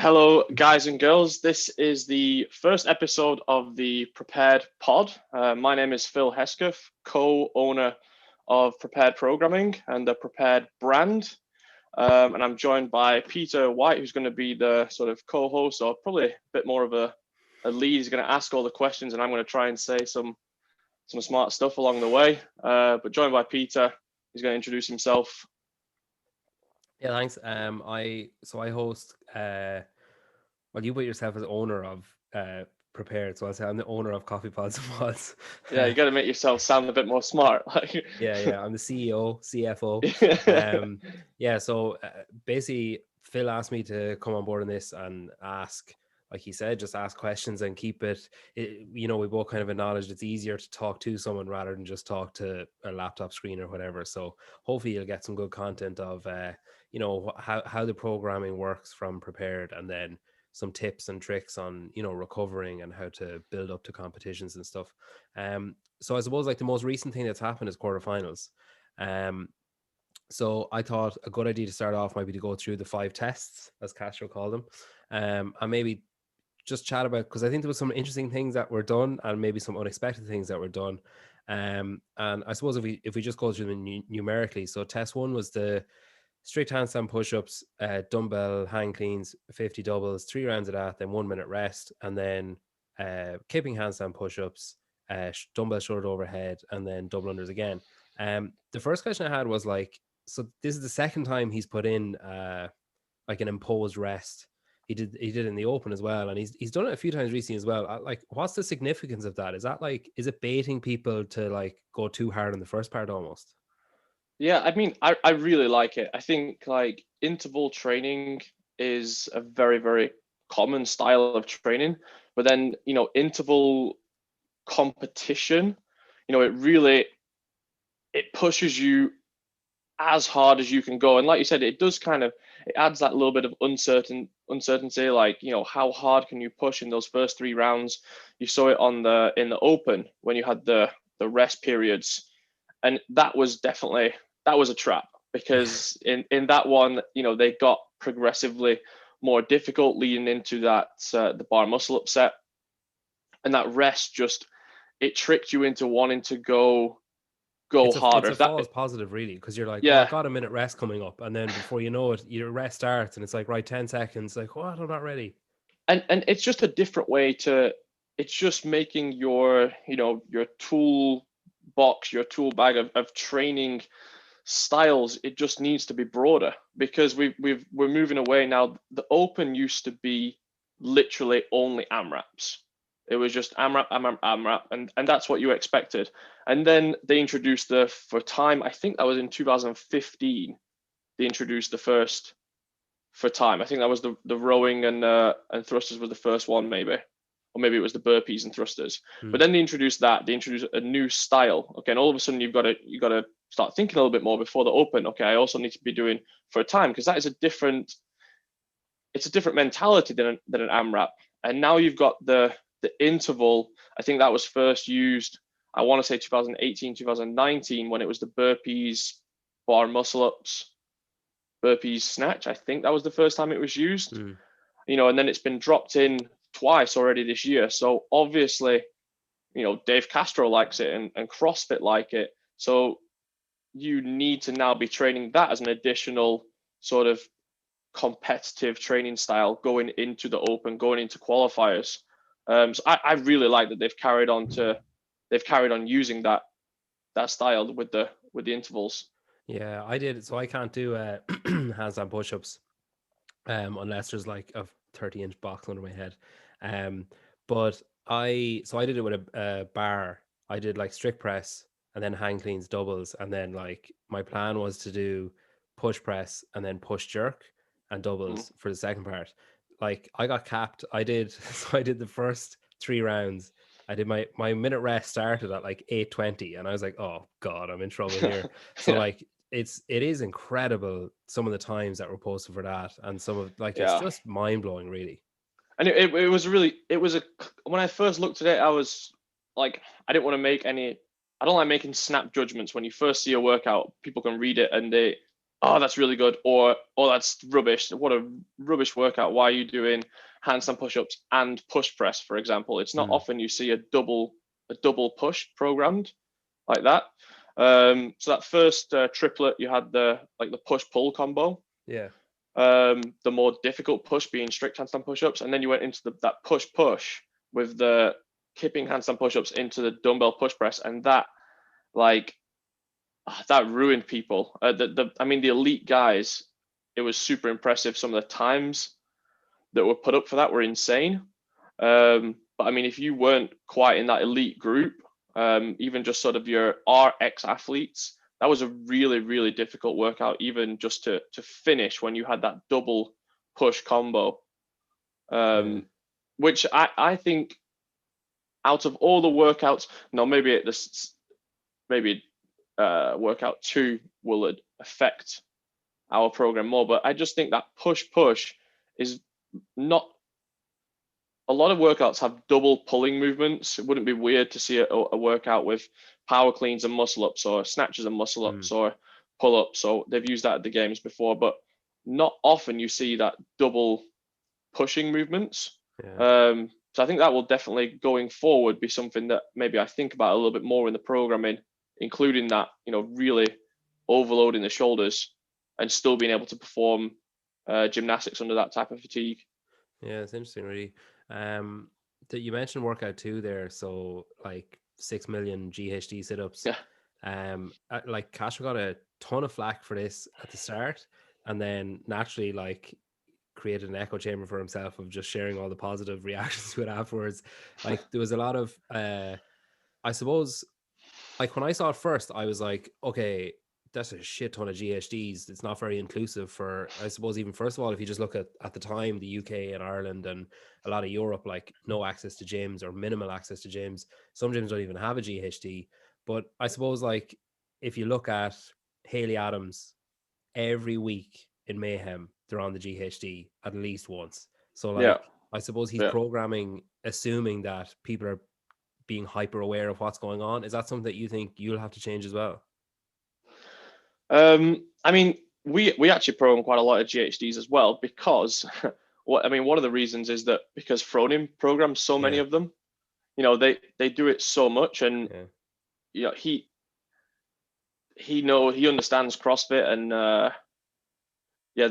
Hello, guys and girls. This is the first episode of the Prepared Pod. My name is Phil Hesketh, co-owner of Prepared Programming and the Prepared brand. And I'm joined by Peter White, who's going to be the sort of co-host, or probably a bit more of a lead. He's going to ask all the questions, and I'm going to try and say some smart stuff along the way. But joined by Peter, he's going to introduce himself. Yeah, thanks. I host. Well, you put yourself as owner of Prepared, so I'll say I'm the owner of Coffee Pods and Pods. Yeah, you got to make yourself sound a bit more smart. Yeah, I'm the CEO, CFO. So basically, Phil asked me to come on board on this and ask, like he said, just ask questions and keep it. We both kind of acknowledged it's easier to talk to someone rather than just talk to a laptop screen or whatever. So hopefully you'll get some good content of how the programming works from Prepared, and then some tips and tricks on recovering and how to build up to competitions and stuff. So I suppose like the most recent thing that's happened is quarterfinals. So I thought a good idea to start off might be to go through the 5 tests, as Castro called them, and maybe just chat about, because I think there was some interesting things that were done and maybe some unexpected things that were done. And I suppose if we just go through them numerically, so test 1 was the strict handstand push-ups, dumbbell hang cleans, 50 doubles, 3 rounds of that, then 1 minute rest, and then kipping handstand push-ups, dumbbell shoulder overhead, and then double unders again. The first question I had was like, so this is the second time he's put in like an imposed rest. He did in the open as well, and he's done it a few times recently as well. Like, what's the significance of that? Is that like, is it baiting people to like go too hard in the first part almost? Yeah, I mean, I really like it. I think like interval training is a very, very common style of training, but then, interval competition, it pushes you as hard as you can go. And like you said, it adds that little bit of uncertainty, like, how hard can you push in those first 3 rounds? You saw it in the open when you had the rest periods. And that was a trap, because in that one, they got progressively more difficult leading into that the bar muscle up set, and that rest it tricked you into wanting to go harder. It's a false positive, really, because you're like, oh, I got a minute rest coming up, and then before you know it, your rest starts, and it's like, right, 10 seconds, like, what? I'm not ready. And it's just a different way it's just making your tool box, your tool bag of training styles, it just needs to be broader, because we're moving away now. The open used to be literally only AMRAPs. It was just AMRAP, and that's what you expected. And then they introduced for time, I think that was in 2015, they introduced the first for time. I think that was the rowing and thrusters was the first one, maybe, or maybe it was the burpees and thrusters. But then they introduced a new style. Okay, and all of a sudden you got to start thinking a little bit more before the open. Okay, I also need to be doing for a time, because that is a different mentality than an AMRAP. And now you've got the interval. I think that was first used, I want to say 2018, 2019, when it was the burpees, bar muscle ups, burpees snatch. I think that was the first time it was used. And then it's been dropped in twice already this year. So obviously, Dave Castro likes it, and CrossFit like it. So you need to now be training that as an additional sort of competitive training style going into the open, going into qualifiers. So I really like that they've carried on using that style with the intervals. Yeah, I did. So I can't do handstand push-ups unless there's like a 30-inch box under my head. But I did it with a bar. I did like strict press and then hang cleans, doubles, and then like my plan was to do push press and then push jerk and doubles for the second part. Like I got capped. I did the first 3 rounds. I did my minute rest started at like 8:20, and I was like, oh god, I'm in trouble here. So like it is incredible some of the times that were posted for that, and some of like it's just mind-blowing, really. And when I first looked at it, I was like, I don't like making snap judgments. When you first see a workout, people can read it and oh, that's really good, or oh, that's rubbish. What a rubbish workout. Why are you doing handstand push-ups and push press, for example? It's not often you see a double push programmed like that. So that first triplet, you had the push pull combo. Yeah. The more difficult push being strict handstand push-ups, and then you went into that push with the kipping handstand push-ups into the dumbbell push press, and that that ruined people. I mean, the elite guys, it was super impressive. Some of the times that were put up for that were insane. But I mean, if you weren't quite in that elite group, even just sort of your RX athletes, that was a really, really difficult workout, even just to finish when you had that double push combo. Which I think out of all the workouts, no, maybe workout 2 will affect our program more, but I just think that push is not. A lot of workouts have double pulling movements. It wouldn't be weird to see a workout with power cleans and muscle ups, or snatches and muscle ups, or pull ups. So they've used that at the games before, but not often you see that double pushing movements. So I think that will definitely, going forward, be something that maybe I think about a little bit more in the programming, including that, really overloading the shoulders and still being able to perform gymnastics under that type of fatigue. Yeah, it's interesting, really. That you mentioned workout 2 there, so like 6 million GHD sit-ups. Yeah. Like Castro got a ton of flack for this at the start, and then naturally like created an echo chamber for himself of just sharing all the positive reactions to it afterwards. Like there was a lot of I suppose, like when I saw it first, I was like, okay, that's a shit ton of GHDs. It's not very inclusive for, I suppose, even first of all, if you just look at the time, the UK and Ireland and a lot of Europe, like no access to gyms or minimal access to gyms. Some gyms don't even have a GHD. But I suppose, like, if you look at Haley Adams, every week in Mayhem, they're on the GHD at least once. So, like, I suppose he's programming, assuming that people are being hyper aware of what's going on. Is that something that you think you'll have to change as well? I mean, we actually program quite a lot of GHDs as well, because one of the reasons is that because Froning programs so many of them, they do it so much, and he understands CrossFit, and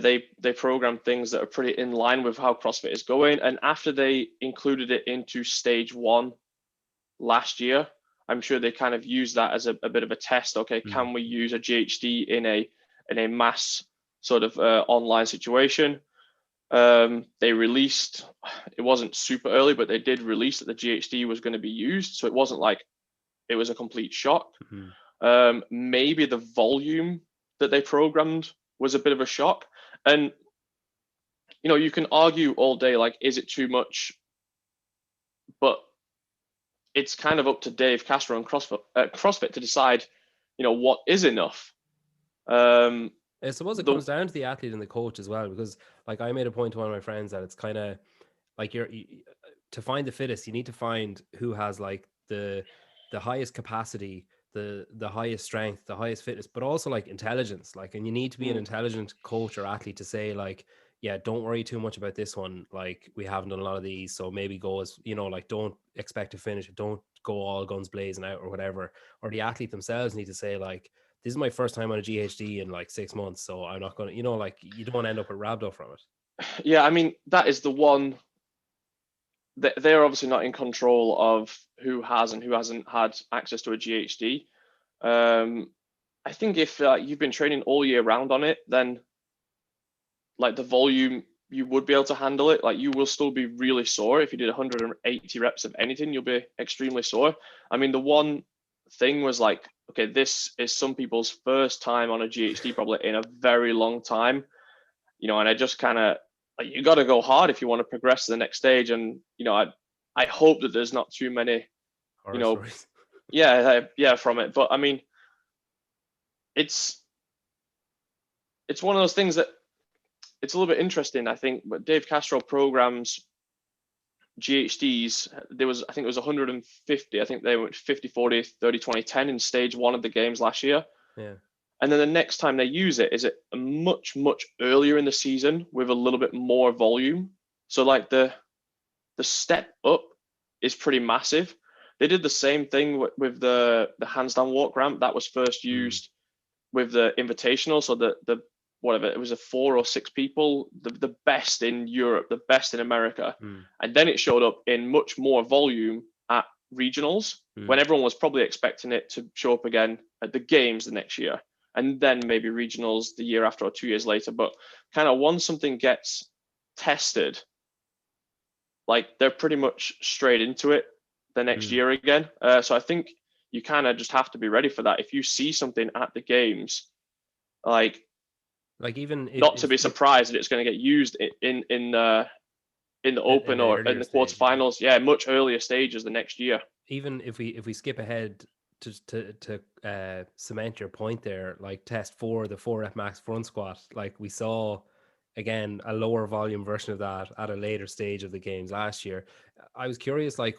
they program things that are pretty in line with how CrossFit is going. And after they included it into stage 1 last year, I'm sure they kind of used that as a bit of a test. Okay, can we use a GHD in a mass sort of online situation? They released, it wasn't super early, but they did release that the GHD was going to be used. So it wasn't like it was a complete shock. Maybe the volume that they programmed was a bit of a shock. And, you can argue all day, like, is it too much? But it's kind of up to Dave Castro and CrossFit to decide, what is enough. I suppose it comes down to the athlete and the coach as well, because like I made a point to one of my friends that it's kind of like to find the fittest, you need to find who has like the highest capacity, the highest strength, the highest fitness, but also like intelligence. Like, and you need to be an intelligent coach or athlete to say like, yeah, don't worry too much about this one. Like, we haven't done a lot of these, so maybe go as, like, don't expect to finish it. Don't go all guns blazing out or whatever. Or the athlete themselves need to say like, this is my first time on a GHD in like 6 months, so I'm not going to, like, you don't want to end up with rhabdo from it. Yeah, I mean, that is the one. They're obviously not in control of who has and who hasn't had access to a GHD. I think if you've been training all year round on it, then like the volume, you would be able to handle it. Like, you will still be really sore. If you did 180 reps of anything, you'll be extremely sore. I mean, the one thing was like, okay, this is some people's first time on a GHD probably in a very long time, and I just kind of, like, you got to go hard if you want to progress to the next stage. And, I hope that there's not too many, stories. from it. But I mean, it's one of those things that it's a little bit interesting, I think. But Dave Castro programs GHDs. I think it was 150. I think they went 50, 40, 30, 20, 10 in stage 1 of the games last year. Yeah. And then the next time they use it is much, much earlier in the season with a little bit more volume. So like the step up is pretty massive. They did the same thing with the handstand walk ramp that was first used with the invitational. So the whatever, it was a 4 or 6 people, the best in Europe, the best in America. And then it showed up in much more volume at regionals when everyone was probably expecting it to show up again at the games the next year, and then maybe regionals the year after or 2 years later. But kind of once something gets tested, like they're pretty much straight into it the next year again. So I think you kind of just have to be ready for that. If you see something at the games, like even not to be surprised that it's going to get used in the Open or in the quarterfinals. Yeah, much earlier stages the next year. Even if we skip ahead to cement your point there, like test 4, the 4 rep max front squat, like we saw again a lower volume version of that at a later stage of the games last year. I was curious, like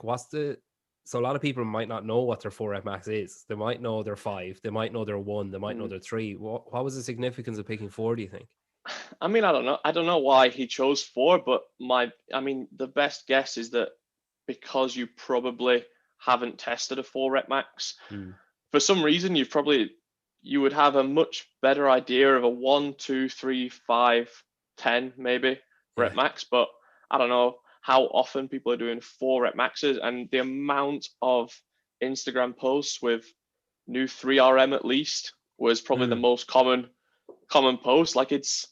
so a lot of people might not know what their 4 rep max is. They might know their 5, they might know their 1, they might know their 3. What was the significance of picking 4, do you think? I mean, I don't know why he chose 4, but the best guess is that because you probably haven't tested a 4 rep max. For some reason, you would have a much better idea of a 1, 2, 3, 5, 10 maybe rep max, but I don't know how often people are doing 4 rep maxes, and the amount of Instagram posts with new 3RM at least was probably the most common post. Like it's,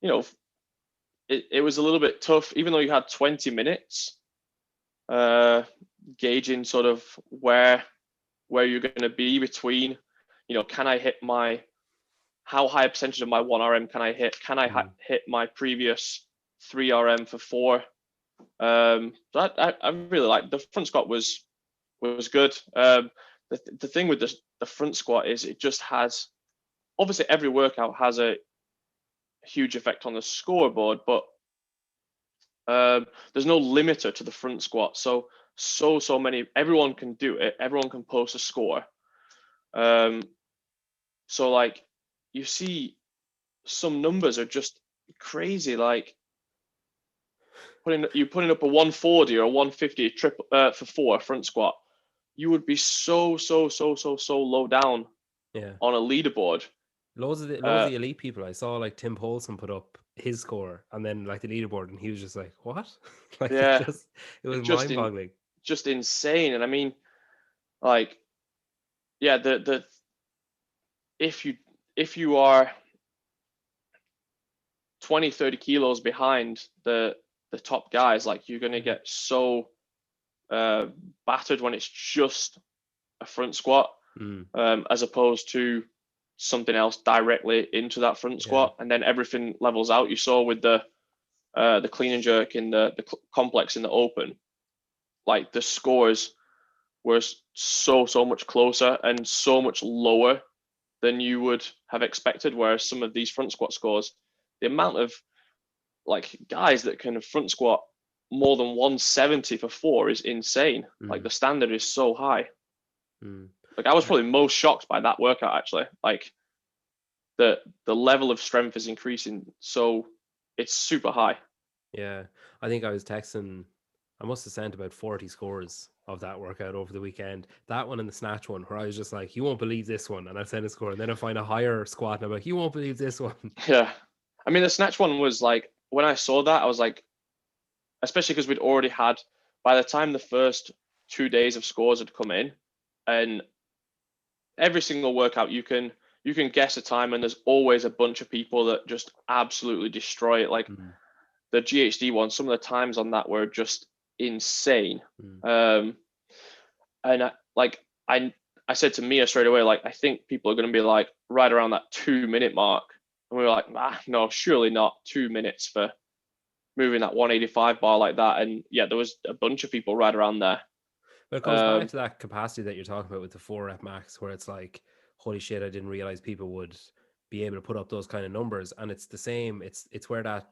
it was a little bit tough, even though you had 20 minutes gauging sort of where you're going to be between, can I hit how high a percentage of my 1RM can I hit? Can I hit my previous 3RM for 4? I really like the front squat was good. The thing with the front squat is it just has, obviously every workout has a huge effect on the scoreboard, but there's no limiter to the front squat. So many, everyone can do it. Everyone can post a score. So like you see some numbers are just crazy. Like putting up a 140 or a 150 triple for 4 front squat, you would be so low down on a leaderboard. Loads of the elite people. I saw like Tim Poulsen put up his score and then like the leaderboard, and he was just like, what? Like it was mind-boggling. Just insane. And I mean, like, yeah, the if you are 20, 30 kilos behind the top guys, like you're gonna get so battered when it's just a front squat, as opposed to something else directly into that front squat, and then everything levels out. You saw with the clean and jerk in the complex in the Open, like the scores were so much closer and so much lower than you would have expected. Whereas some of these front squat scores, the amount of like guys that can front squat more than 170 for 4 is insane. Like the standard is so high. Like I was probably most shocked by that workout actually. Like the level of strength is increasing, so it's super high. Yeah, I think I was texting. I must have sent about 40 scores of that workout over the weekend. That one and the snatch one, where I was just like, "You won't believe this one," and I send a score, and then I find a higher squat, and I'm like, "You won't believe this one." Yeah, I mean the snatch one was like, when I saw that, I was like, especially because we'd already had, by the time the first 2 days of scores had come in, and every single workout you can guess a time, and there's always a bunch of people that just absolutely destroy it. Like the GHD one, some of the times on that were just insane. And I said to Mia straight away, like, I think people are going to be like right around that 2 minute mark. And we were like, no, surely not 2 minutes for moving that 185 bar like that. And yeah, there was a bunch of people right around there. But it comes back to that capacity that you're talking about with the 4 rep max, where it's like, holy shit, I didn't realize people would be able to put up those kind of numbers. And it's the same. It's where that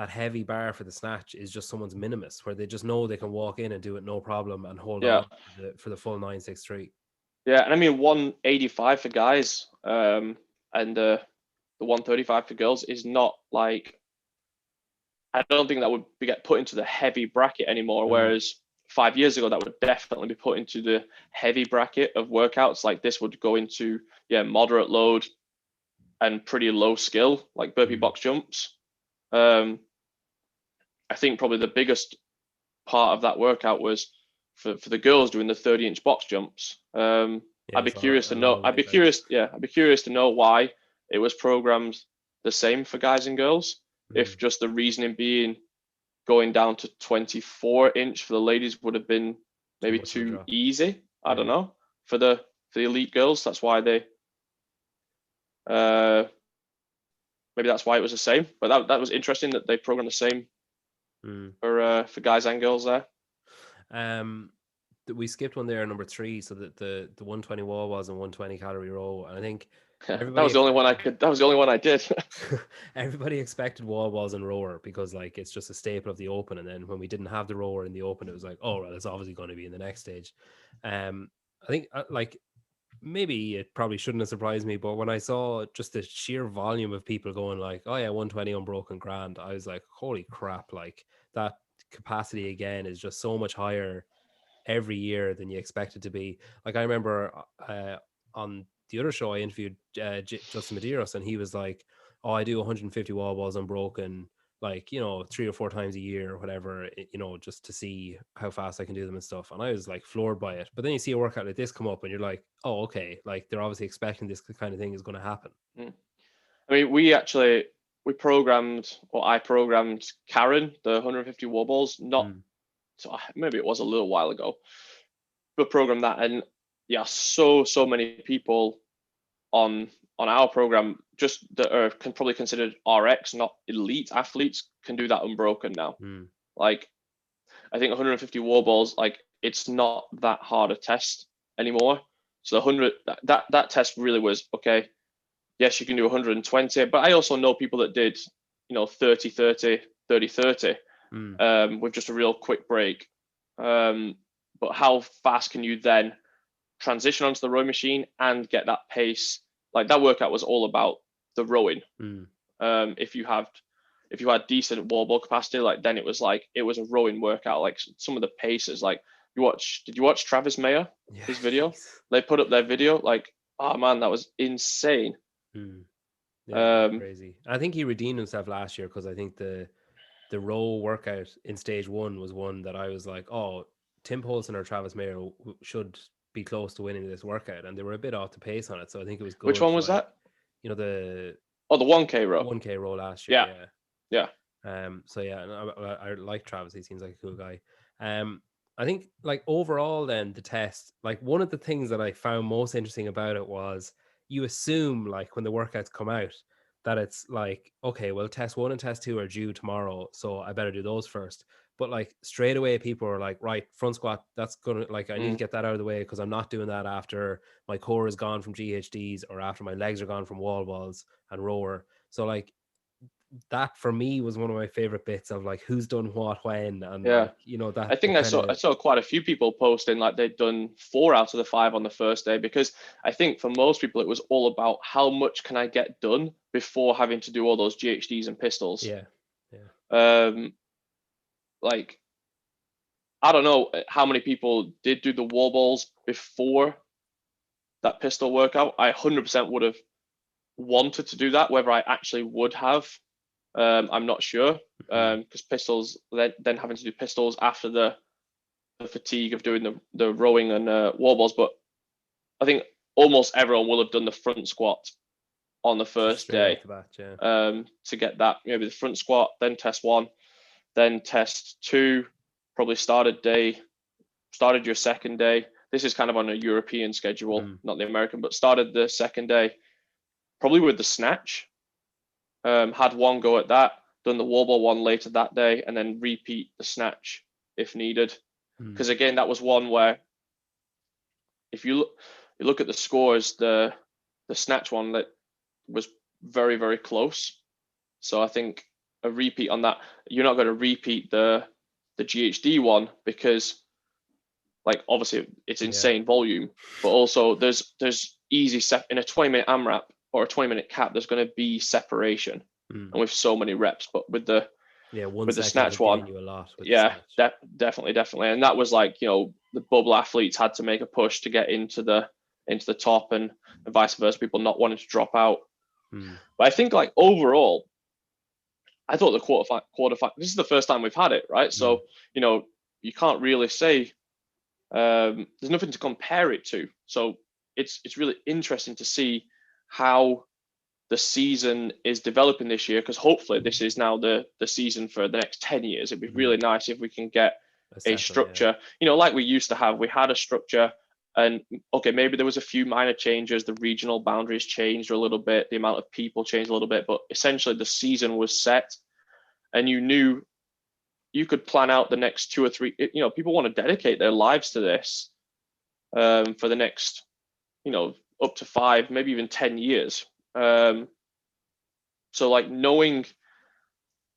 heavy bar for the snatch is just someone's minimus, where they just know they can walk in and do it no problem and hold on for the full 963. Yeah, and I mean 185 for guys. and the 135 for girls is not like, I don't think that would get put into the heavy bracket anymore. Whereas 5 years ago, that would definitely be put into the heavy bracket of workouts. Like this would go into moderate load and pretty low skill, like burpee box jumps. I think probably the biggest part of that workout was for the girls doing the 30-inch box jumps. I'd be curious to know. I'd be curious to know why it was programmed the same for guys and girls. If just the reasoning being going down to 24-inch for the ladies would have been maybe too easy. I don't know, for the elite girls. That's why they maybe that's why it was the same. But that was interesting that they programmed the same for guys and girls there. We skipped one there, number 3. So that the 120 wall was and 120 calorie row, and I think that was the only one I could. That was the only one I did. Everybody expected wall balls and rower because like it's just a staple of the open, and then when we didn't have the rower in the open, it was like, oh well, it's obviously going to be in the next stage. I think like maybe it probably shouldn't have surprised me, but when I saw just the sheer volume of people going like, oh yeah, 120 unbroken grand, I was like, holy crap, like that capacity again is just so much higher every year than you expect it to be. Like I remember on the other show I interviewed Justin Medeiros, and he was like, oh, I do 150 wall balls unbroken, like, 3 or 4 times a year or whatever, just to see how fast I can do them and stuff. And I was like floored by it. But then you see a workout like this come up and you're like, oh, okay, like they're obviously expecting this kind of thing is going to happen. I mean, I programmed Karen the 150 wall balls, so maybe it was a little while ago, but programmed that, and so many people on our program just that are probably considered RX, not elite athletes, can do that unbroken now. Like I think 150 wall balls, like it's not that hard a test anymore. So the 100 that test really was okay. Yes, you can do 120, but I also know people that did 30 30 30 30 with just a real quick break. But how fast can you then transition onto the rowing machine and get that pace? Like that workout was all about the rowing. If you had decent wall ball capacity, like then it was a rowing workout. Like some of the paces, like did you watch Travis Mayer, his video? They put up their video, like, oh man, that was insane. Crazy. I think he redeemed himself last year because I think the row workout in stage 1 was one that I was like, oh, Tim Poulsen or Travis Mayer should be close to winning this workout, and they were a bit off the pace on it, so I think it was good. Which one was that? The 1K row. 1K row last year. Yeah. So yeah, and I like Travis. He seems like a cool guy. I think like overall then the test, like one of the things that I found most interesting about it was you assume like when the workouts come out that it's like, okay, well, test 1 and test 2 are due tomorrow, so I better do those first. But like straight away, people are like, right, front squat, that's gonna, like, I need to get that out of the way because I'm not doing that after my core is gone from GHDs or after my legs are gone from wall balls and rower. So like that for me was one of my favorite bits of like who's done what when, and like, that I think I saw quite a few people posting like they'd done 4 out of the 5 on the first day, because I think for most people it was all about how much can I get done before having to do all those GHDs and pistols. Like I don't know how many people did do the wall balls before that pistol workout. I 100% would have wanted to do that. Whether I actually would have, I'm not sure, because pistols, then having to do pistols after the fatigue of doing the rowing and wall balls. But I think almost everyone will have done the front squat on the first day to get that, maybe the front squat, then test 1, then test 2, probably started your second day. This is kind of on a European schedule, not the American, but started the second day probably with the snatch. Had 1 go at that, done the wall ball 1 later that day, and then repeat the snatch if needed. Because again, that was one where if you look at the scores, the snatch one that was very, very close. So I think a repeat on that, you're not going to repeat the GHD one because, like, obviously it's insane volume, but also there's easy in a 20-minute AMRAP, or a 20-minute cap, there's going to be separation, and with so many reps. But with the 1 second snatch is giving one, you a lot with the yeah, snatch. definitely, and that was like, the bubble athletes had to make a push to get into the top, and vice versa, people not wanting to drop out. But I think, like, overall, I thought the quarter this is the first time we've had it, right? So you can't really say, there's nothing to compare it to. So it's really interesting to see how the season is developing this year, because hopefully this is now the season for the next 10 years. It'd be really nice if we can get a structure, like we used to have. We had a structure, and okay, maybe there was a few minor changes. The regional boundaries changed a little bit, the amount of people changed a little bit, but essentially the season was set, and you knew you could plan out the next 2 or 3. People want to dedicate their lives to this, for the next, up to 5, maybe even 10 years. So, like, knowing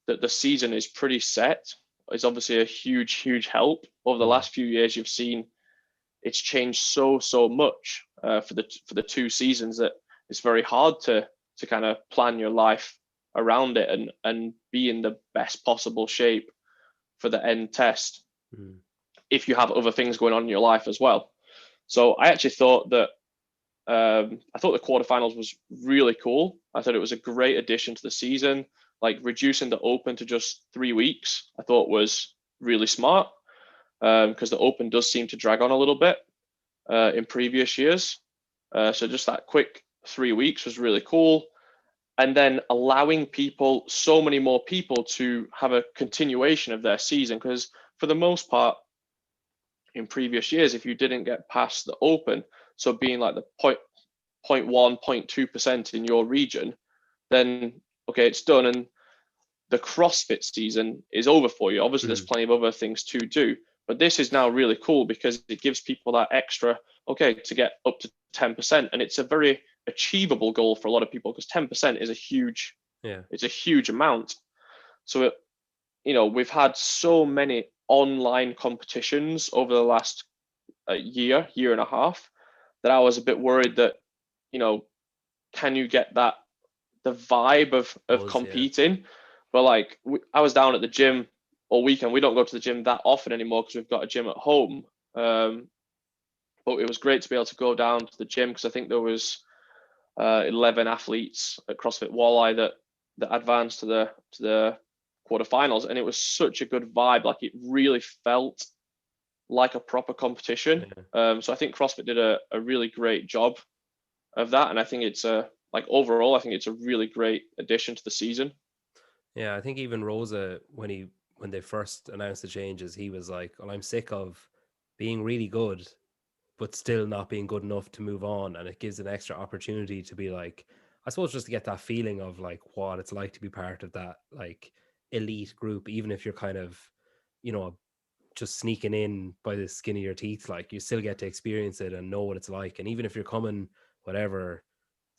that the season is pretty set is obviously a huge help. Over the last few years, you've seen it's changed so much, for the 2 seasons, that it's very hard to kind of plan your life around it and be in the best possible shape for the end test, if you have other things going on in your life as well. So I actually thought that, I thought the quarterfinals was really cool. I thought it was a great addition to the season. Like, reducing the Open to just 3 weeks, I thought was really smart, because the Open does seem to drag on a little bit, in previous years. So just that quick 3 weeks was really cool. And then allowing so many more people to have a continuation of their season, because for the most part, in previous years, if you didn't get past the Open, so being like the 0.1, 0.2% in your region, then okay, it's done, and the CrossFit season is over for you. Obviously, there's plenty of other things to do, but this is now really cool because it gives people that extra, to get up to 10%, and it's a very achievable goal for a lot of people, because 10% is it's a huge amount. So we've had so many online competitions over the last year and a half, that I was a bit worried that, can you get the vibe of competing? But like, I was down at the gym all weekend. We don't go to the gym that often anymore because we've got a gym at home. But it was great to be able to go down to the gym, because I think there was 11 athletes at CrossFit Walleye that advanced to the quarterfinals, and it was such a good vibe. Like, it really felt like a proper competition. So I think CrossFit did a really great job of that, and I think it's overall, I think it's a really great addition to the season. Yeah, I think even Rosa, when they first announced the changes, he was like, "Well, I'm sick of being really good, but still not being good enough to move on," and it gives an extra opportunity to be like, I suppose, just to get that feeling of like what it's like to be part of that like elite group, even if you're kind of, just sneaking in by the skin of your teeth. Like, you still get to experience it and know what it's like, and even if you're coming whatever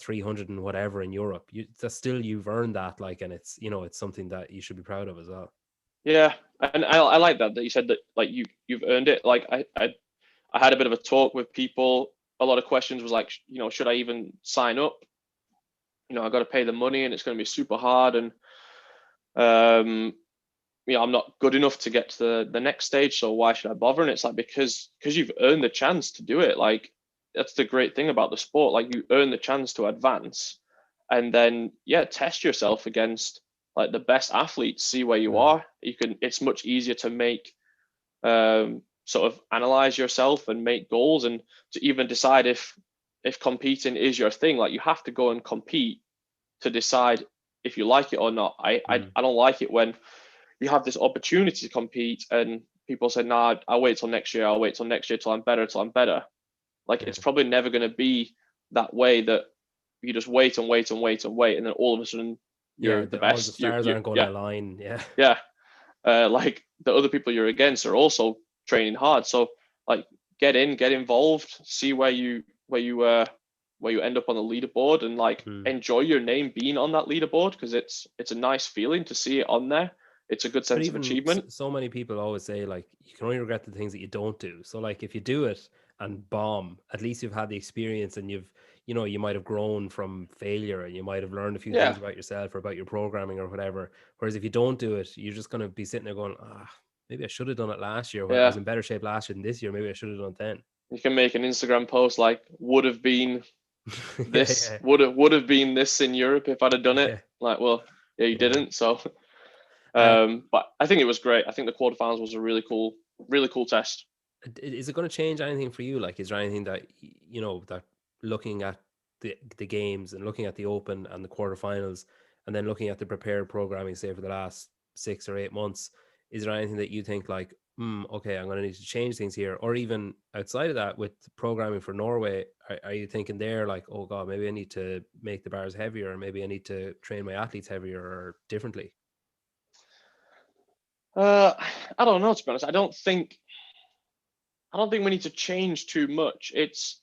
300 and whatever in Europe, that's still, you've earned that, like, and it's it's something that you should be proud of as well. Yeah, and I like that you said that, like, you've earned it. Like, I had a bit of a talk with people. A lot of questions was like, should I even sign up? I got to pay the money, and it's going to be super hard, and I'm not good enough to get to the next stage, so why should I bother? And it's like, because you've earned the chance to do it. Like, that's the great thing about the sport. Like, you earn the chance to advance, and then test yourself against like the best athletes, see where you are. It's much easier to make, sort of analyze yourself and make goals, and to even decide if competing is your thing. Like, you have to go and compete to decide if you like it or not. I don't like it when you have this opportunity to compete and people say, nah, I'll wait till next year. I'll wait till next year till I'm better. Like, it's probably never going to be that way, that you just wait and wait and wait and wait, and then all of a sudden you're the best. All the stars aren't going to align. Like, the other people you're against are also training hard. So, like, get involved, see where you end up on the leaderboard, and like enjoy your name being on that leaderboard, because it's a nice feeling to see it on there. It's a good sense of achievement. So many people always say, like, you can only regret the things that you don't do. So, like, if you do it and bomb, at least you've had the experience, and you've you know, you might have grown from failure and you might have learned a few Yeah, things about yourself or about your programming or whatever. Whereas if you don't do it, you're just going to be sitting there going, maybe I should have done it last year when I was yeah. in better shape last year than this year. Maybe I should have done it then. You can make an Instagram post like would have been Yeah, this, yeah, would have been this in Europe if I'd have done it. yeah, Like, well, yeah, you yeah. didn't. So, Uh, but I think it was great. I think the quarterfinals was a really cool test. is it going to change anything for you? Like, is there anything that you know that looking at the games and looking at the Open and the quarterfinals, and then looking at the prepared programming, say for the last 6 or 8 months, is there anything that you think like, okay, I'm going to need to change things here, or even outside of that with programming for Norway, are you thinking there like, oh God, maybe I need to make the bars heavier, or maybe I need to train my athletes heavier or differently? Uh, I don't know, to be honest. I don't think we need to change too much. It's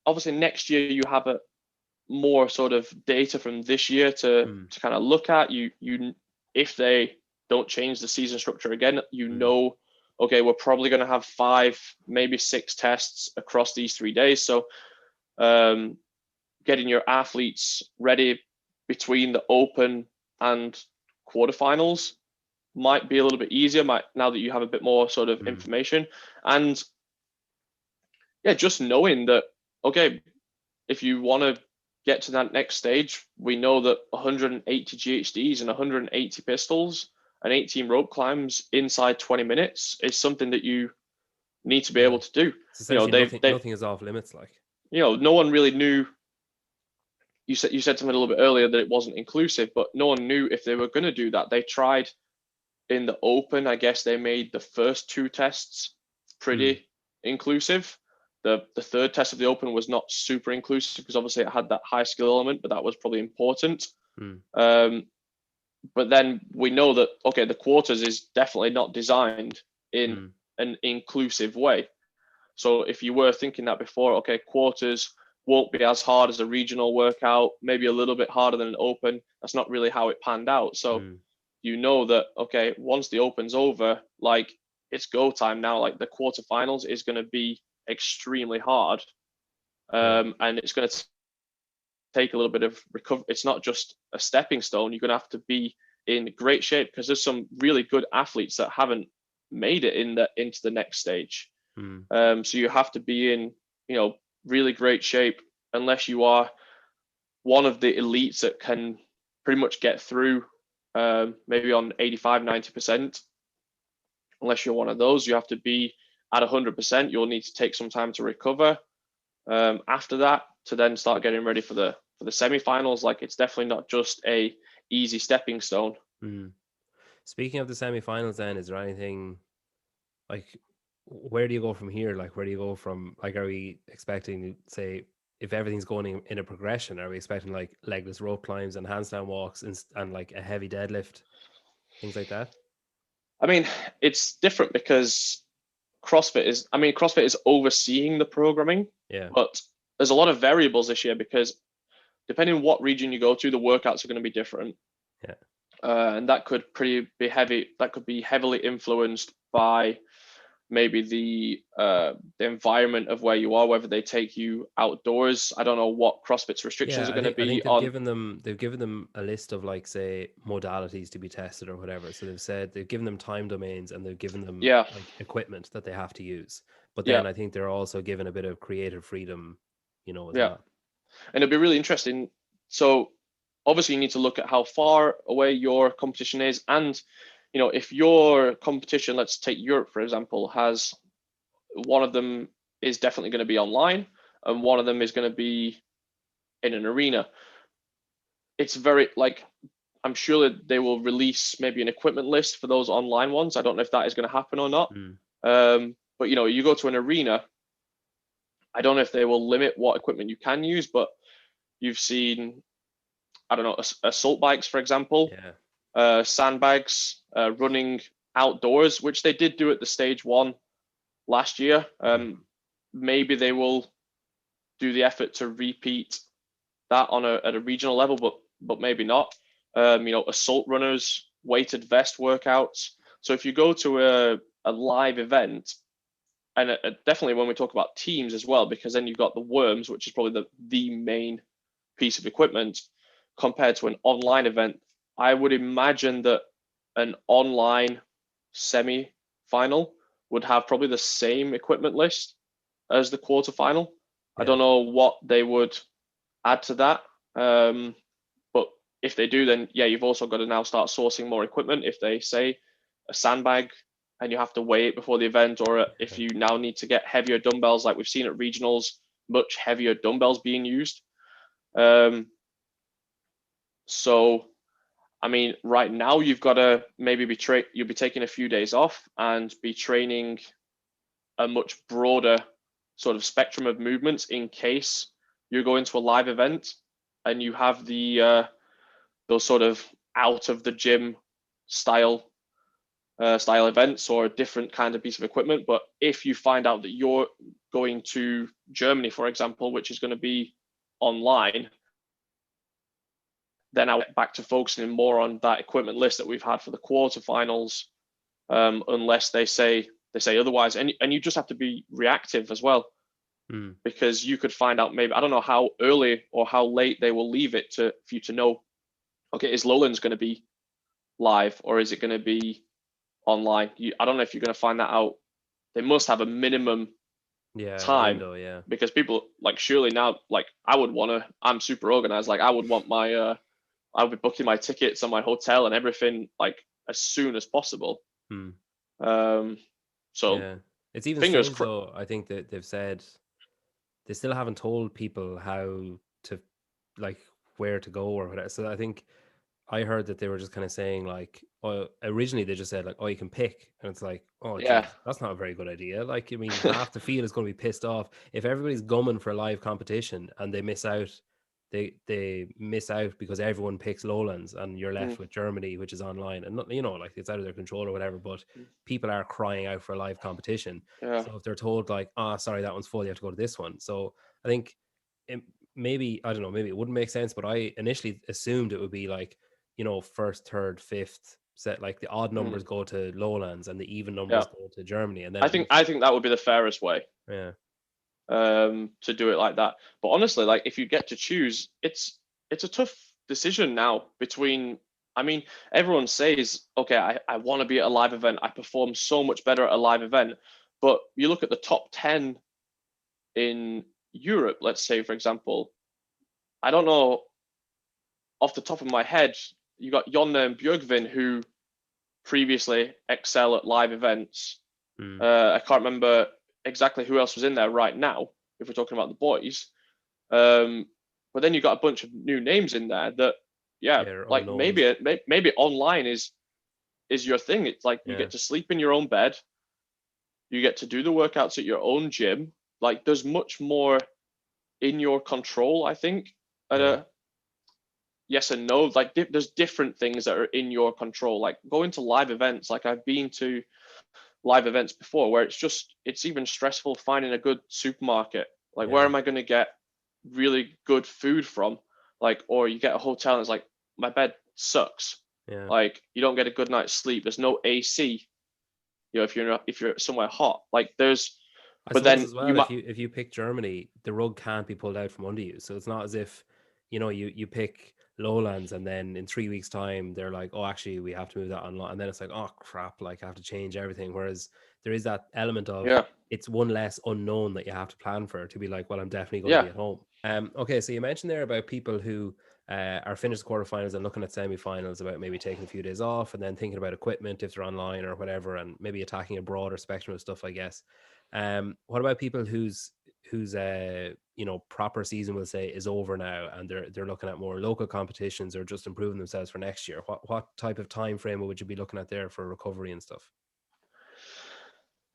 obviously next year you have a more sort of data from this year to kind of look at. You if they don't change the season structure again, okay, we're probably going to have 5, maybe 6 tests across these 3 days. So um, getting your athletes ready between the Open and quarterfinals might be a little bit easier. Now that you have a bit more sort of information, and yeah, just knowing that, okay, if you want to get to that next stage, we know that 180 GHDs and 180 pistols and 18 rope climbs inside 20 minutes is something that you need to be Yeah, able to do. it's You know, essentially nothing is off limits. Like, no one really knew. You said something a little bit earlier that it wasn't inclusive, but no one knew if they were going to do that. They tried in the Open. I guess they made the first 2 tests pretty inclusive. The third test of the Open was not super inclusive because obviously it had that high skill element, but that was probably important. Um, but then we know that, okay, the quarters is definitely not designed in an inclusive way. So if you were thinking that before, okay, quarters won't be as hard as a regional workout, maybe a little bit harder than an Open. That's not really how it panned out. So you know that, okay, once the Open's over, like it's go time now. Like the quarterfinals is going to be extremely hard, yeah, and it's going to take a little bit of recovery. It's not just a stepping stone. You're going to have to be in great shape because there's some really good athletes that haven't made it into the next stage. So you have to be in, really great shape unless you are one of the elites that can pretty much get through, maybe on 85, 90%. Unless you're one of those, you have to be at 100%. You'll need to take some time to recover, after that, to then start getting ready for the semifinals. Like it's definitely not just a easy stepping stone. Speaking of the semifinals, then is there anything like, where do you go from here? Like, where do you go from, like, are we expecting, say, if everything's going in a progression, are we expecting like legless rope climbs and handstand walks and like a heavy deadlift, things like that? I mean, it's different because CrossFit is overseeing the programming, Yeah, but there's a lot of variables this year because depending on what region you go to, the workouts are going to be different. yeah, And that could be heavy. That could be heavily influenced by maybe the environment of where you are, whether they take you outdoors. I don't know what CrossFit's restrictions yeah. are I going to think I be think on. they've given them a list of, like, say, modalities to be tested or whatever. So they've given them time domains and they've given them Yeah, like equipment that they have to use. But yeah, then I think they're also given a bit of creative freedom, as yeah. well. And it'd be really interesting. So obviously you need to look at how far away your competition is, and if your competition, let's take Europe for example, has one of them is definitely going to be online and one of them is going to be in an arena. It's very like, I'm sure that they will release maybe an equipment list for those online ones. I don't know if that is going to happen or not. But you go to an arena, I don't know if they will limit what equipment you can use, but you've seen, I don't know, assault bikes, for example, Yeah. sandbags, running outdoors, which they did do at the stage 1 last year. Maybe they will do the effort to repeat that at a regional level, but maybe not. Assault runners, weighted vest workouts. So if you go to a live event, and definitely when we talk about teams as well, because then you've got the worms, which is probably the main piece of equipment compared to an online event. I would imagine that an online semi-final would have probably the same equipment list as the quarterfinal. I don't know what they would add to that. But if they do, then yeah, you've also got to now start sourcing more equipment. If they say a sandbag and you have to weigh it before the event, or if you now need to get heavier dumbbells, like we've seen at regionals, much heavier dumbbells being used. So, I mean, right now you've got to maybe you'll be taking a few days off and be training a much broader sort of spectrum of movements in case you're going to a live event and you have the those sort of out of the gym style events or a different kind of piece of equipment. But if you find out that you're going to Germany, for example, which is going to be online, then I'll get back to focusing more on that equipment list that we've had for the quarterfinals, unless they say otherwise. And you just have to be reactive as well, because you could find out maybe, I don't know how early or how late they will leave it for you to know, okay, is Lowlands going to be live or is it going to be online? I don't know if you're going to find that out. They must have a minimum time window, because people like surely now, like I'm super organized. Like I would want my I would be booking my tickets and my hotel and everything like as soon as possible. So yeah, it's even fingers strange though. I think that they've said they still haven't told people how to, like, where to go or whatever. So I think I heard that they were just kind of saying like, oh, originally they just said like, oh, you can pick, and it's like, oh, yeah, geez, that's not a very good idea. Like, I mean, half the field is going to be pissed off if everybody's gumming for a live competition and they miss out. They miss out because everyone picks Lowlands and you're left with Germany, which is online, and not, you know, like it's out of their control or whatever. But people are crying out for a live competition. yeah. So if they're told like, oh, sorry, that one's full, you have to go to this one. So I think maybe, I don't know, maybe it wouldn't make sense, but I initially assumed it would be like, you know, first, third, fifth set, like the odd numbers go to Lowlands and the even numbers go to Germany. And then I think that would be the fairest way. Yeah. To do it like that. But honestly, like if you get to choose, it's a tough decision now between, I mean, everyone says, okay, I want to be at a live event. I perform so much better at a live event. But you look at the top 10 in Europe, let's say, for example, I don't know off the top of my head, you got Jonna and Björgvin who previously excel at live events. I can't remember exactly who else was in there right now, if we're talking about the boys. But then you got a bunch of new names in there that, like maybe online is your thing. It's like you get to sleep in your own bed, you get to do the workouts at your own gym. Like there's much more in your control, I think. Yes and no. Like there's different things that are in your control. Like going to live events. Like I've been to live events before where it's even stressful finding a good supermarket. Like where am I going to get really good food from? Like, or you get a hotel and it's like, my bed sucks. Like you don't get a good night's sleep. There's no AC. You know, if you're somewhere hot, like there's, but then as well, if you pick Germany, the rug can't be pulled out from under you. So it's not as if, you know, you pick Lowlands and then in 3 weeks time they're like, oh, actually we have to move that online, and then it's like, oh crap, like I have to change everything. Whereas there is that element of it's one less unknown that you have to plan for, to be like, well, I'm definitely going to be at home. Okay, so you mentioned there about people who are finished the quarterfinals and looking at semifinals, about maybe taking a few days off and then thinking about equipment if they're online or whatever, and maybe attacking a broader spectrum of stuff, I guess. What about people whose you know, proper season, we'll say, is over now and they're looking at more local competitions or just improving themselves for next year? What type of time frame would you be looking at there for recovery and stuff?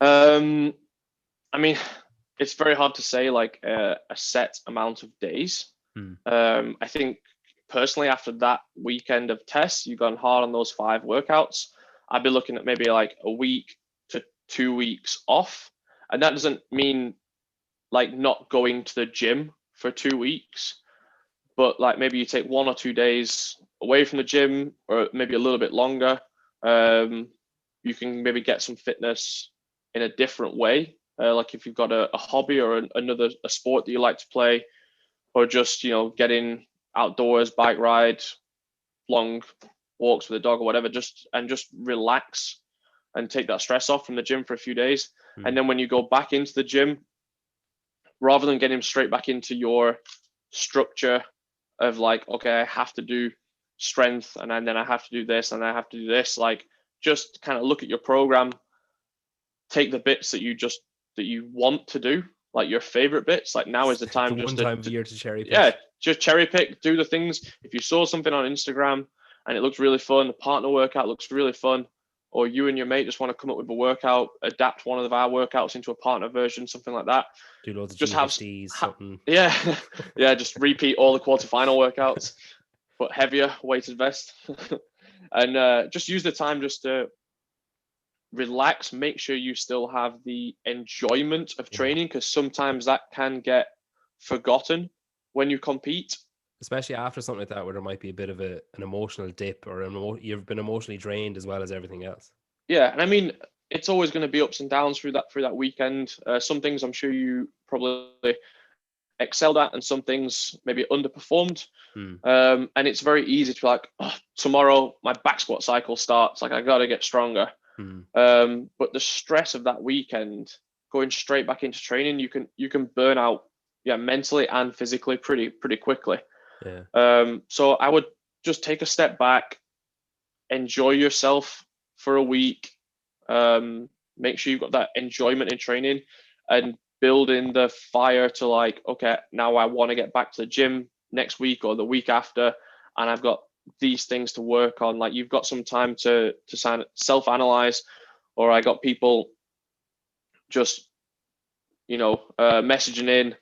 I mean, it's very hard to say like a set amount of days. I think personally after that weekend of tests, you've gone hard on those 5 workouts, I'd be looking at maybe like a week to 2 weeks off. And that doesn't mean like not going to the gym for 2 weeks, but like maybe you take 1 or 2 days away from the gym, or maybe a little bit longer. You can maybe get some fitness in a different way. like if you've got a hobby or a sport that you like to play, or just, getting outdoors, bike ride, long walks with a dog or whatever, just relax and take that stress off from the gym for a few days. And then when you go back into the gym, rather than getting straight back into your structure of like, okay, I have to do strength and then I have to do this and I have to do this, like just kind of look at your program, take the bits that you want to do, like your favorite bits. Like now is the time, just one time of year to cherry pick. Yeah, just cherry pick, do the things. If you saw something on Instagram and it looks really fun, the partner workout looks really fun, or you and your mate just want to come up with a workout, adapt one of our workouts into a partner version, something like that. Do loads of just GHDs, something. Yeah, yeah, just repeat all the quarterfinal workouts, but heavier, weighted vest, and just use the time just to relax. Make sure you still have the enjoyment of training, because sometimes that can get forgotten when you compete. Especially after something like that, where there might be a bit of an emotional dip, or you've been emotionally drained as well as everything else. Yeah, and I mean, it's always going to be ups and downs through that weekend. Some things I'm sure you probably excelled at, and some things maybe underperformed. And it's very easy to be like, oh, tomorrow my back squat cycle starts. Like I got to get stronger. But the stress of that weekend, going straight back into training, you can burn out, mentally and physically pretty quickly. So I would just take a step back, enjoy yourself for a week, make sure you've got that enjoyment in training, and build in the fire to like, okay, now I want to get back to the gym next week or the week after, and I've got these things to work on. Like you've got some time to self-analyze, or I got people just messaging in,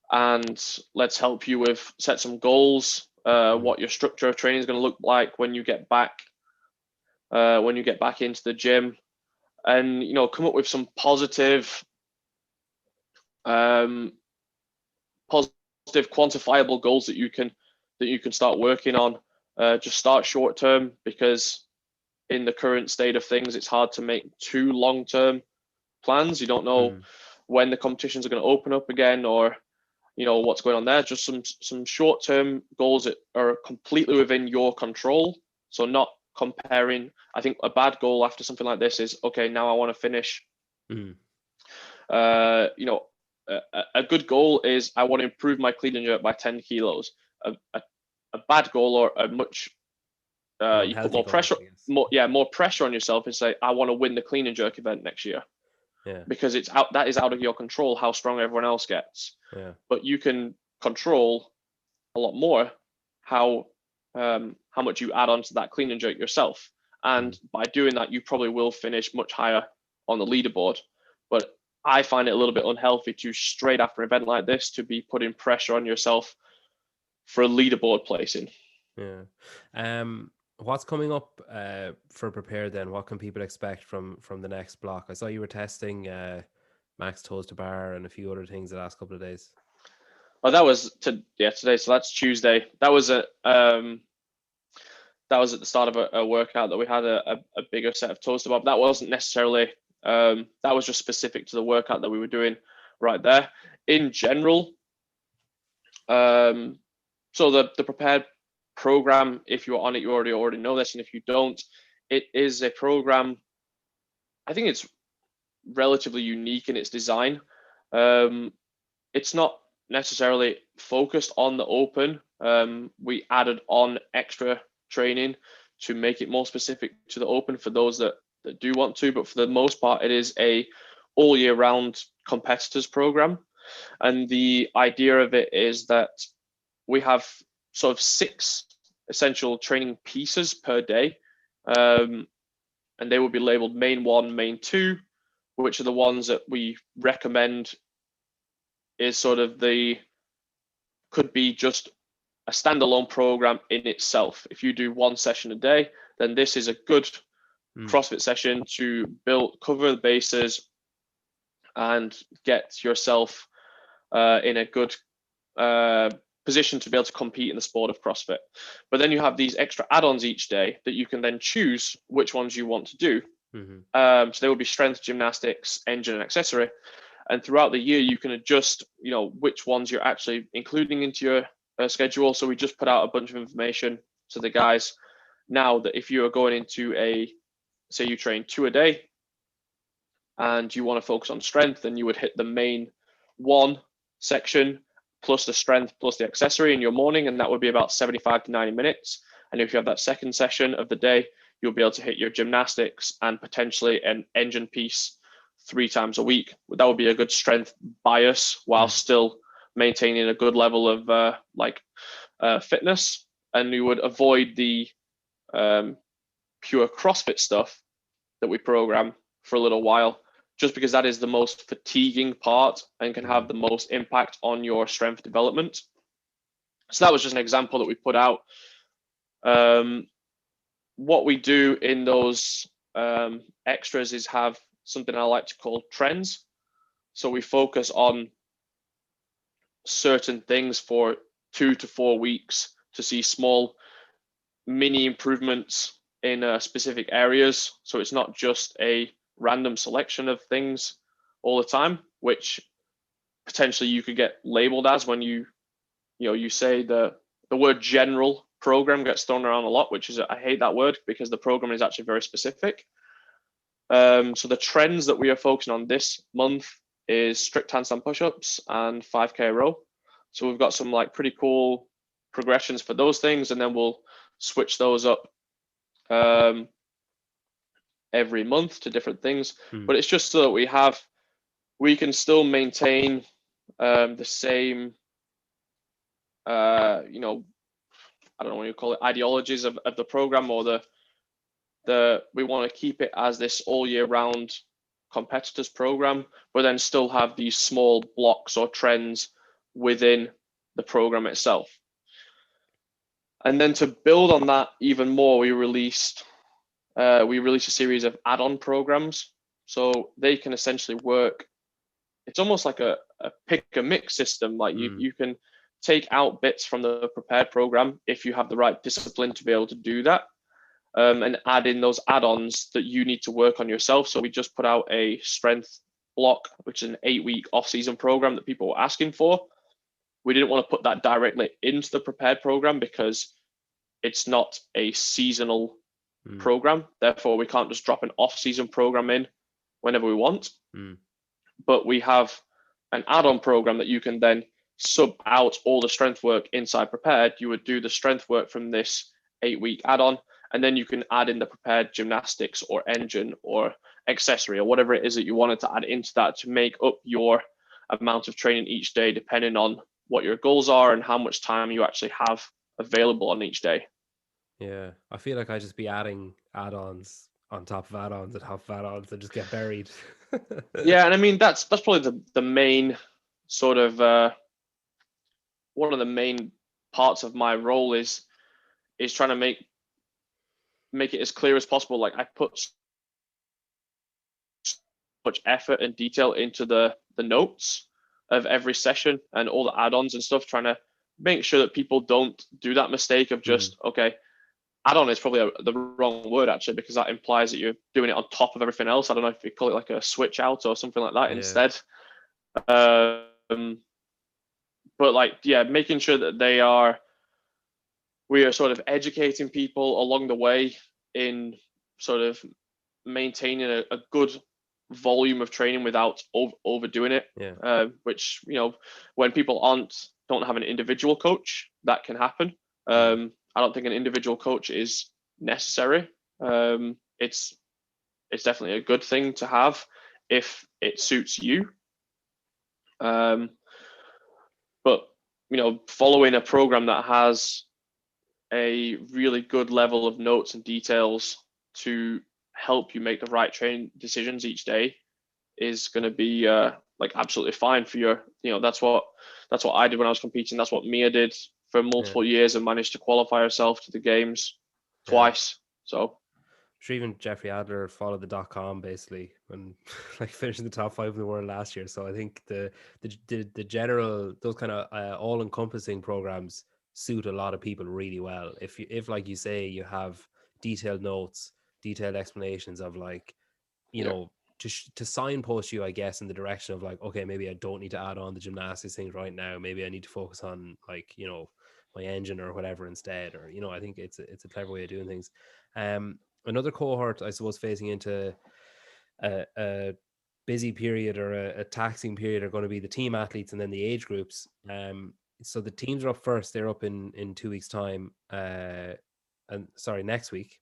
and let's help you with set some goals, what your structure of training is going to look like when you get back into the gym, and come up with some positive quantifiable goals that you can start working on. Just start short term, because in the current state of things, it's hard to make too long-term plans. You don't know when the competitions are going to open up again, or what's going on there. Just some short-term goals that are completely within your control. So not comparing. I think a bad goal after something like this is, okay, now I want to finish. A good goal is, I want to improve my clean and jerk by 10 kilos. A bad goal, or a much you put more pressure, more pressure on yourself, is say, I want to win the clean and jerk event next year. Because that is out of your control how strong everyone else gets. But you can control a lot more how much you add on to that clean and jerk yourself. And by doing that, you probably will finish much higher on the leaderboard. But I find it a little bit unhealthy to, straight after an event like this, to be putting pressure on yourself for a leaderboard placing. What's coming up for Prepare then? What can people expect from the next block? I saw you were testing max toes to bar and a few other things the last couple of days. Oh, that was today. So that's Tuesday. That was at the start of a workout that we had a bigger set of toes to bar. That wasn't necessarily, that was just specific to the workout that we were doing right there. In general, so the Prepared program, if you're on it, you already know this, and if you don't, it is a program, I think it's relatively unique in its design. It's not necessarily focused on the open. We added on extra training to make it more specific to the open for those that do want to, but for the most part, it is a all year round competitors program. And the idea of it is that we have sort of 6 essential training pieces per day, and they will be labeled main 1, main 2, which are the ones that we recommend is sort of could be just a standalone program in itself. If you do 1 session a day, then this is a good CrossFit session to cover the bases and get yourself in a good position to be able to compete in the sport of CrossFit. But then you have these extra add-ons each day that you can then choose which ones you want to do. So there would be strength, gymnastics, engine, and accessory. And throughout the year, you can adjust, which ones you're actually including into your schedule. So we just put out a bunch of information to the guys now that if you are going into say you train 2 a day and you want to focus on strength, then you would hit the main 1 section plus the strength plus the accessory in your morning, and that would be about 75 to 90 minutes. And if you have that second session of the day, you'll be able to hit your gymnastics and potentially an engine piece 3 times a week. That would be a good strength bias while still maintaining a good level of fitness. And you would avoid the pure CrossFit stuff that we program for a little while, just because that is the most fatiguing part and can have the most impact on your strength development. So that was just an example that we put out. What we do in those extras is have something I like to call trends. So we focus on certain things for 2 to 4 weeks to see small mini improvements in specific areas. So it's not just a random selection of things all the time, which potentially you could get labeled as when you say the word general program gets thrown around a lot, which is, I hate that word because the program is actually very specific. So the trends that we are focusing on this month is strict handstand push-ups and 5K row. So we've got some pretty cool progressions for those things, and then we'll switch those up every month to different things. But it's just so that we can still maintain the same I don't know what you call it, ideologies of the program, or we want to keep it as this all year round competitors program, but then still have these small blocks or trends within the program itself. And then to build on that even more, we released a series of add-on programs. So they can essentially work. It's almost like a pick and mix system. Like you can take out bits from the prepared program if you have the right discipline to be able to do that, and add in those add-ons that you need to work on yourself. So we just put out a strength block, which is an 8-week off-season program that people were asking for. We didn't want to put that directly into the prepared program because it's not a seasonal program. Therefore, we can't just drop an off-season program in whenever we want. But we have an add-on program that you can then sub out all the strength work inside prepared. You would do the strength work from this 8-week add-on, and then you can add in the prepared gymnastics or engine or accessory or whatever it is that you wanted to add into that to make up your amount of training each day, depending on what your goals are and how much time you actually have available on each day. Yeah, I feel like I just be adding add-ons on top of add-ons and top of add-ons and just get buried. Yeah, and I mean that's probably the main sort of one of the main parts of my role is trying to make it as clear as possible. Like I put so much effort and detail into the notes of every session and all the add-ons and stuff, trying to make sure that people don't do that mistake of just okay. Add-on is probably the wrong word actually, because that implies that you're doing it on top of everything else. I don't know if you call it like a switch out or something like that instead. But making sure that we are sort of educating people along the way in sort of maintaining a good volume of training without overdoing it. Which, when people don't have an individual coach, that can happen. I don't think an individual coach is necessary. It's definitely a good thing to have if it suits you. But following a program that has a really good level of notes and details to help you make the right training decisions each day is going to be absolutely fine for your. That's what I did when I was competing. That's what Mia did for multiple years and managed to qualify herself to the games twice. So sure, even Jeffrey Adler followed the .com basically and finishing the top 5 in the world last year. So I think the general, those kind of all-encompassing programs suit a lot of people really well. If like you say, you have detailed notes, detailed explanations of you know, to signpost you, I guess, in the direction of like, okay, maybe I don't need to add on the gymnastics things right now. Maybe I need to focus on like, you know, my engine or whatever instead. Or, you know, I think it's a clever way of doing things. Another cohort, I suppose, facing into a busy period or a taxing period are going to be the team athletes and then the age groups. So the teams are up first. They're up in 2 weeks' time. And sorry, next week.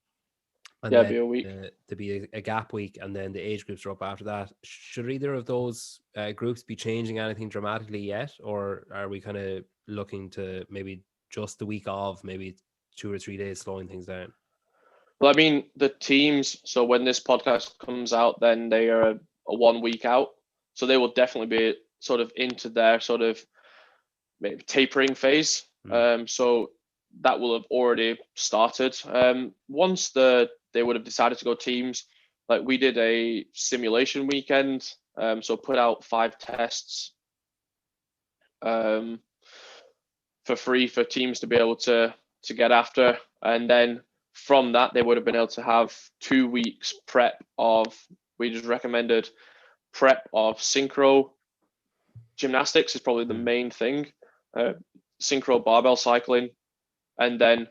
And Yeah, then be a week. to be a gap week, and then the age groups are up after that. Should either of those groups be changing anything dramatically yet, or are we kind of looking to maybe just the week of, maybe 2 or 3 days slowing things down? Well, I mean, the teams, so when this podcast comes out, then they are a 1 week out. So they will definitely be sort of into their sort of maybe tapering phase. So that will have already started. Once they would have decided to go teams, like we did a simulation weekend, so put out 5 tests for free for teams to be able to get after, and then from that they would have been able to have 2 weeks prep of, we just recommended prep of synchro gymnastics is probably the main thing, synchro barbell cycling, and then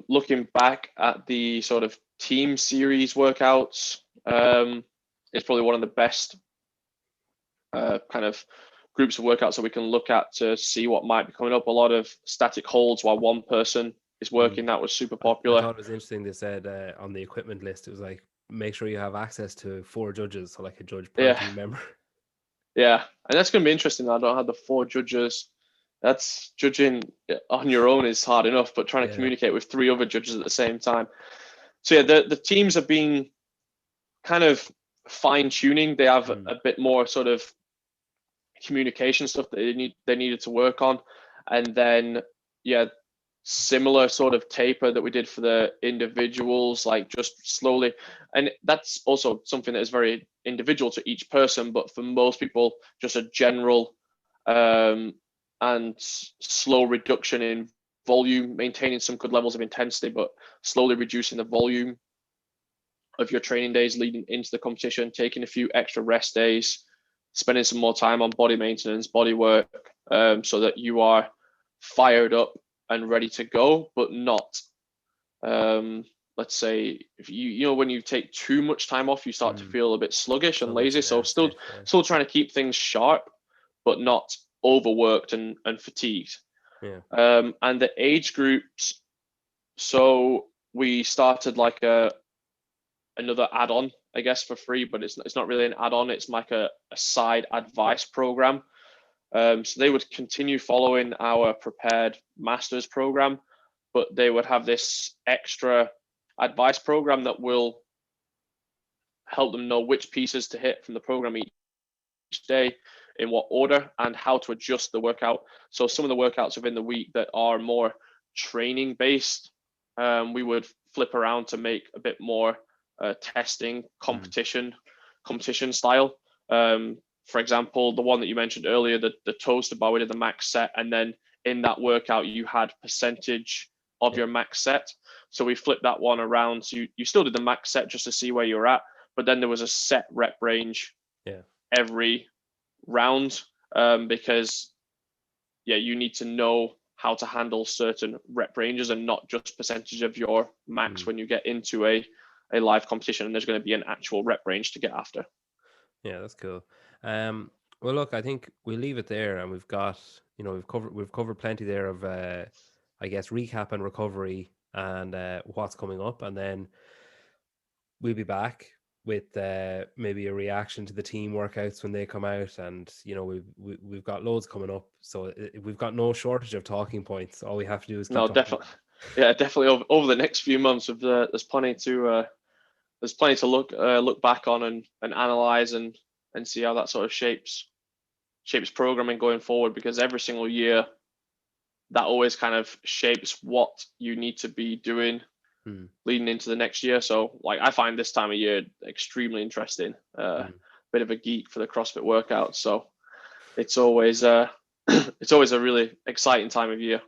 looking back at the sort of team series workouts, it's probably one of the best kind of groups of workouts that we can look at to see what might be coming up. A lot of static holds while one person is working. That was super popular. I thought it was interesting. They said on the equipment list, it was like, make sure you have access to 4 judges, so like a judge per team member. Yeah, and that's going to be interesting. I don't have the 4 judges. That's judging on your own is hard enough, but trying to communicate with 3 other judges at the same time. So yeah, the teams have been kind of fine tuning. They have a bit more sort of communication stuff that they needed to work on, and then similar sort of taper that we did for the individuals, like just slowly. And that's also something that is very individual to each person, but for most people, just a general and slow reduction in volume, maintaining some good levels of intensity, but slowly reducing the volume of your training days leading into the competition, taking a few extra rest days, spending some more time on body maintenance, body work, so that you are fired up and ready to go, but not, let's say, if you know, when you take too much time off, you start to feel a bit sluggish and lazy. So still trying to keep things sharp, but not overworked and fatigued. And the age groups, so we started like another add-on, I guess, for free, but it's not really an add-on. It's like a side advice program. So they would continue following our prepared masters program, but they would have this extra advice program that will help them know which pieces to hit from the program each day, in what order, and how to adjust the workout. So some of the workouts within the week that are more training based, we would flip around to make a bit more testing, competition style. For example, the one that you mentioned earlier, the toaster bar, we did the max set, and then in that workout you had percentage of your max set. So we flipped that one around. So you still did the max set just to see where you're at, but then there was a set rep range every round, because you need to know how to handle certain rep ranges and not just percentage of your max when you get into a live competition, and there's going to be an actual rep range to get after. Yeah, that's cool. Well, look, I think we'll leave it there, and we've got, we've covered plenty there of, I guess, recap and recovery and what's coming up, and then we'll be back with maybe a reaction to the team workouts when they come out, and we've got loads coming up, so we've got no shortage of talking points. All we have to do is keep talking. Definitely over the next few months, there's plenty to look back on and analyze and see how that sort of shapes programming going forward, because every single year that always kind of shapes what you need to be doing leading into the next year. So like, I find this time of year extremely interesting, bit of a geek for the CrossFit workout. So it's always it's always a really exciting time of year.